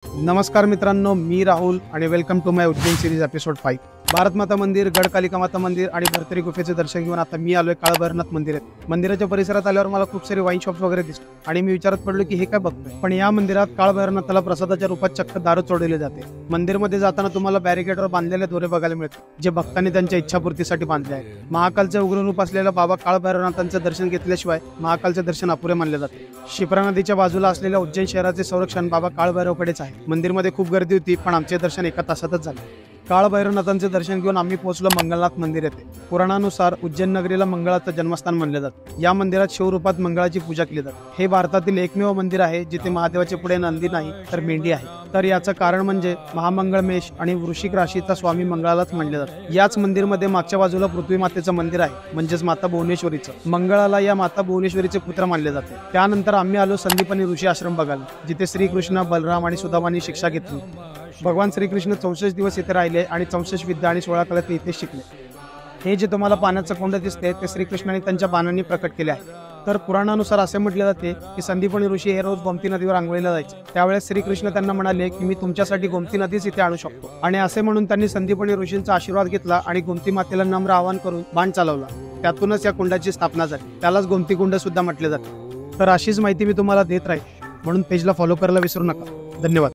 नमस्कार मित्रांनो, मी राहुल आणि welcome to my Ujjain series episode 5। Bharat Mata Mandir, गड कालिका माता मंदिर आणि भरतरी गुफेचे दर्शन घेऊन आता मी आलोय काळ भैरवनाथ मंदिरात। मंदिराच्या परिसरात आल्यावर मला खूप सारे वाईन शॉप्स वगैरे दिसले आणि मी विचारत पडलो की हे काय बघतोय। पण या मंदिरात काळ भैरवनाथाला प्रसादाच्या रूपात चक्क दारू चढवले जाते। मंदिरमध्ये जाताना तुम्हाला बॅरिकेडवर बांधलेले दोरे बघायला मिळतात, जे भक्तांनी त्यांच्या इच्छापूर्तीसाठी बांधले आहेत। महाकालचे उग्र रूप असलेल्या बाबा काळ भैरवनाथांचे दर्शन घेतल्याशिवाय महाकालचे दर्शन अपुरे मानले जाते। शिप्रा नदीच्या बाजूला असलेल्या उज्जैन शहराचे संरक्षण बाबा काळ भैरवकडेच आहे। मंदिरमध्ये खूप गर्दी होती, पण आमचे दर्शन एका तासातच झाले। काळ भैरवनाथांचे दर्शन घेऊन आम्ही पोहोचलो मंगलनाथ मंदिर येथे। पुराणानुसार उज्जैन नगरीला मंगळाचं जन्मस्थान मानले जाते। या मंदिरात शिवरूपात मंगळाची पूजा केली जाते। हे भारतातील एकमेव मंदिर आहे जिथे महादेवाचे पुढे नंदी नाही तर मेंढी आहे। तर याचं कारण म्हणजे महामंगळ मेष आणि वृश्चिक राशीचा स्वामी मंगळालाच मानले जाते। याच मंदिरमध्ये मागच्या बाजूला पृथ्वी मातेचं मंदिर आहे, म्हणजेच माता भुवनेश्वरीचं। मंगळाला या माता भुवनेश्वरीचे पुत्र मानले जाते। त्यानंतर आम्ही आलो संदीपनी ऋषी आश्रम बघायला, जिथे श्रीकृष्ण, बलराम आणि सुदामांनी शिक्षा घेतली। भगवान श्रीकृष्ण 64 दिवस इथे राहिले आणि 64 विद्या आणि 16 कला ते इथे शिकले। हे जे तुम्हाला पाण्याचं कोंड दिसते ते श्रीकृष्णाने त्यांच्या बाणांनी प्रकट केले आहे। तर पुराणानुसार असे म्हटले जाते की संदीपनी ऋषी हे रोज गोमती नदीवर आंघोळीला जायचे। त्यावेळेस श्रीकृष्ण त्यांना म्हणाले की मी तुमच्यासाठी गोमती नदीच इथे आणू शकतो। आणि असे म्हणून त्यांनी संदीपनी ऋषींचा आशीर्वाद घेतला आणि गोमती मातेला नम्र आवाहन करून बाण चालवला। त्यातूनच या कुंडाची स्थापना झाली। त्यालाच गोमती कुंड सुद्धा म्हटले जाते। तर अशीच माहिती मी तुम्हाला देत राहील, म्हणून पेजला फॉलो करायला विसरू नका। धन्यवाद।